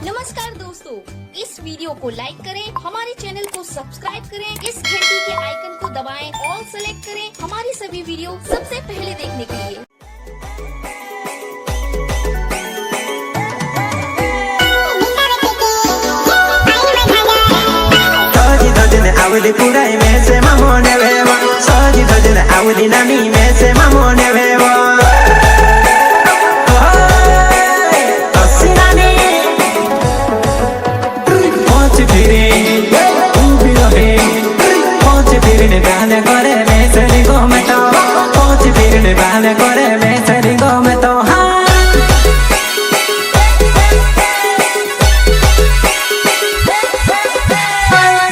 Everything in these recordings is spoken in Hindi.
नमस्कार दोस्तों, इस वीडियो को लाइक करें, हमारे चैनल को सब्सक्राइब करें, इस घंटी के आइकन को दबाएं, ऑल सेलेक्ट करें हमारी सभी वीडियो सबसे पहले देखने के लिए। Awili purai mese mamone wewa Soji dojene awili nami mese mamone wewa Osinani Pochi piri Ubi lohi Pochi piri ne bane kore mese ringo meto Pochi piri ne bane kore mese ringo meto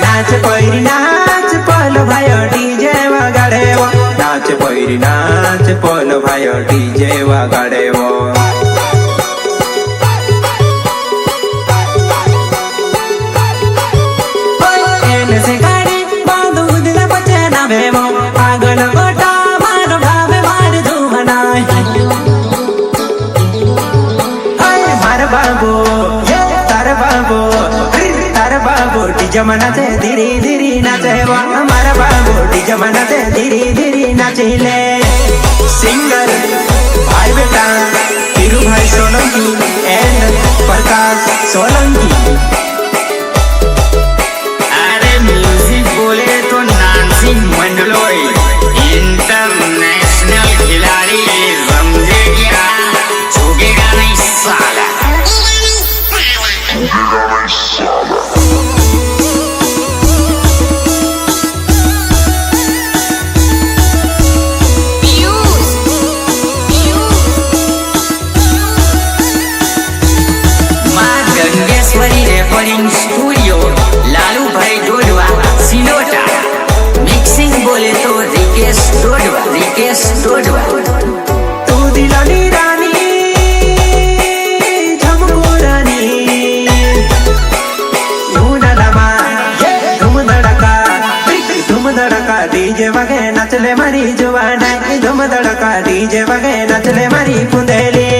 नाच पैरी नाच पोलो भायो डीजे वगाडेवो नाच पैरी नाच पोलो भायो डीजे वगाडेवो एने से गाड़ी बांधू दिला बचे ना बेवो आगन गोटा मारो भावे मार धूमनाय मार बाबू तार बाबू जमाना से धीरे धीरे नाचे वो हमारा बाबू जमाना से धीरे धीरे नाचिले सिंगर भाई बेटा हीरू भाई सोलंकी एंड प्रकाश सोलंकी। अरे म्यूजिक बोले तो नानसी मंडलोई इंटरनेशनल खिलाड़ी समझे क्या, झुकेगा नहीं साला। स्टूडियो लालू भाई डोडवा सिलोटा, मिक्सिंग बोले तो रिकेश डोडवा। तू दिलानी रानी झमको रानी धूम धड़का डीजे वगे नचले मारी जुबान धूम धड़का डीजे वगे नचले मारी कुंदेली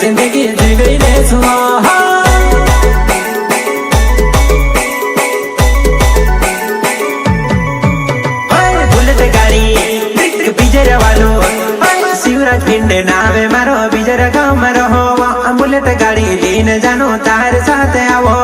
जिंदगी जी गई ले सुनो बुलेट गाड़ी बिजर वालो शिवराज पिंडे नावे मारो बिजर गाँव में रहो बुलेट गाड़ी लेने जानो तार साथ आवो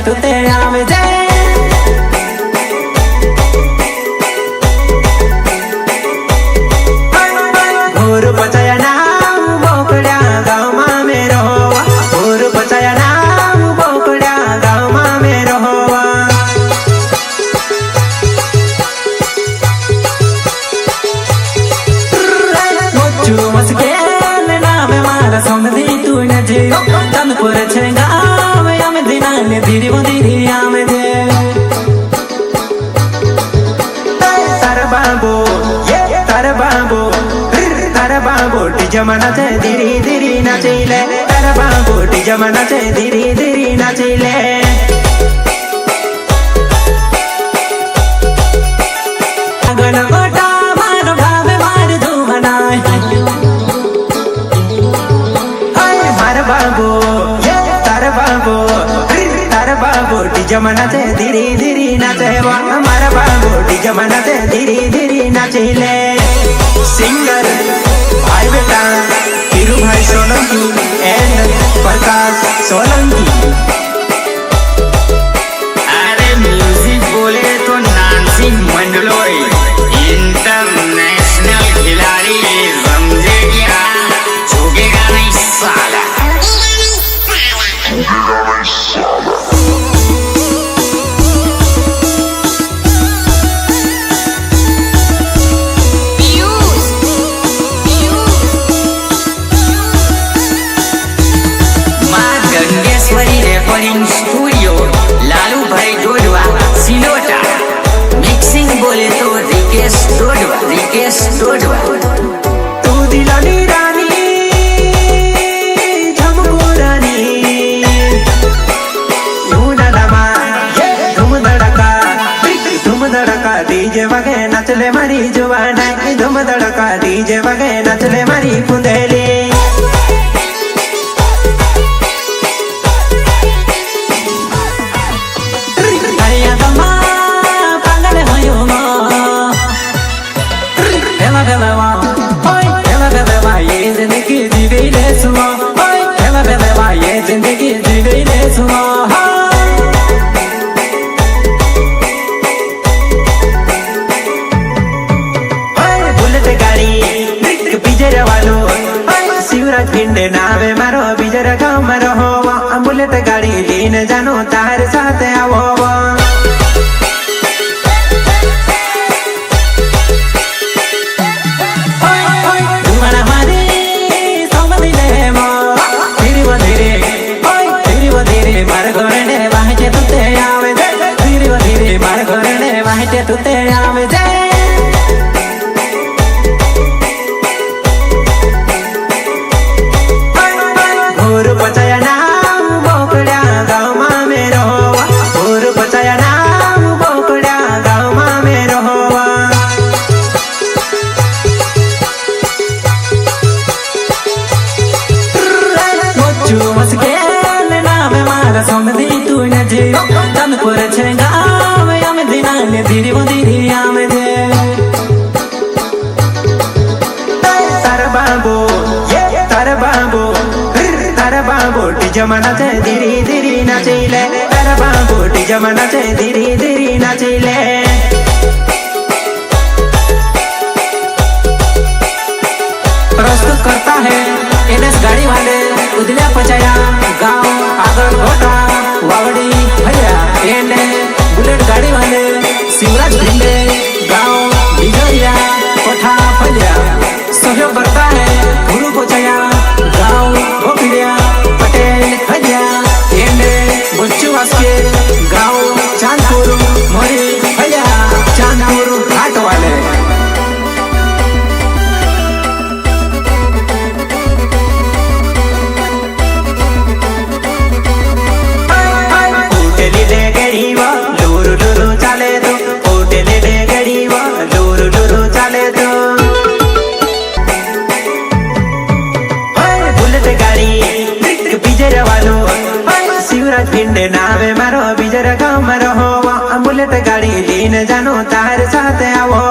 तुते आवे जे और बचाया नाम बोकड़ा गाँव मां में रहोवा और बचाया नाम बोकड़ा गाँव मां में रहोवा मोचू मस्के नाम मारा समझी तू न जियो तनपुर छेगा धीरे धीरे आमे दे तार बाबू जमाना से धीरे धीरे नाचिले तार बाबू जमाना से धीरे धीरे नाचिले अगन गोटा मार भावे मार धूमनाय मार बाबू तार बाबू जमाना से धीरे धीरे नाचे वो हमारा बाबू जमाना से धीरे धीरे नाचिले सिंगर भाई बेटा हीरू भाई सोलंकी एंड प्रकाश सोलंकी। अरे म्यूजिक बोले तो नानसी मंडलोई इंटरनेशनल खिलाड़ी समझे क्या, झुकेगा नहीं साला। Dodwa तू दिलानी रानी झमको रानी यूनालामा धूम धड़का डीजे वगे नचले मारी जुवाना धूम धड़का डीजे वगे नचले मारी कुंदेली जिंदगी जी गई ले सुनो बुलेट गाड़ी बीजर वालो शिवराज पिंडे नावे मारो बीजर गाँव में रहो बुलेट गाड़ी लेने जानो तार साथ आवो तू तेरे आवे जे घोर पचाया नाम बोकड्या गाँव मां में रहोवा घोर पचाया नाम बोकड्या गाँव मां में रहोवा मोचू मस्के नाम मारा समझी तू न जियो तन पर छेगा धीरे वो धीरे आमे दे तारा बाबू जमाना चे धीरे धीरे नाचैले तारा बाबू जमाना चे धीरे धीरे नाचैले प्रस्तुत करता है एनएस गाड़ी वाले उदल्या पचाया गाँव आगर घोटा वावड़ी भैया एंड बुलेट गाड़ी वाले शिवराज भिंडे गाँव बिजरिया कोठा फलिया सहयोग करता है गुरु कोचया गाँव गोपिड़िया पटेल फलिया एंडे बच्चू वास्के गाँव चांदपुर मोरी फलिया चांदपुर घाट वाले पिंडे नावे मारो बीजर गाँव में रहो बुलेट गाड़ी लेने जानो तार साथ आवो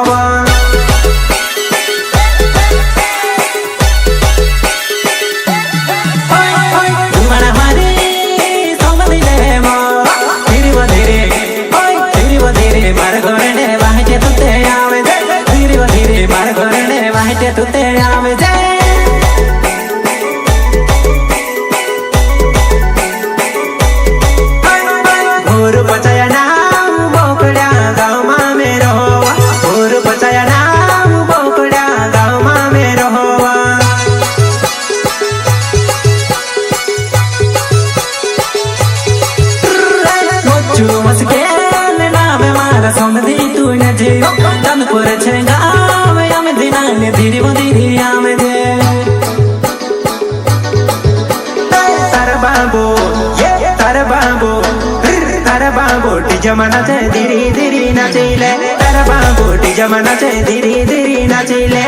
मार घोरने वाहे तू ते आवे धीरे मार घोरने वाहे तू ते आवे घोर पचाया नाम बोकड्या गाँव मां में रहोवा घोर पचाया नाम बोकड्या गाँव मां में रहोवा मोचू मस्के नाम मारा समझी तू न जियो तन पर छेगा आवे आमे दिना ने धीरे वो धीरे आमे दे तारा बाबू जमाना चे धीरे धीरे नाचैले तारा बाबू जमाना चे धीरे धीरे नाचैले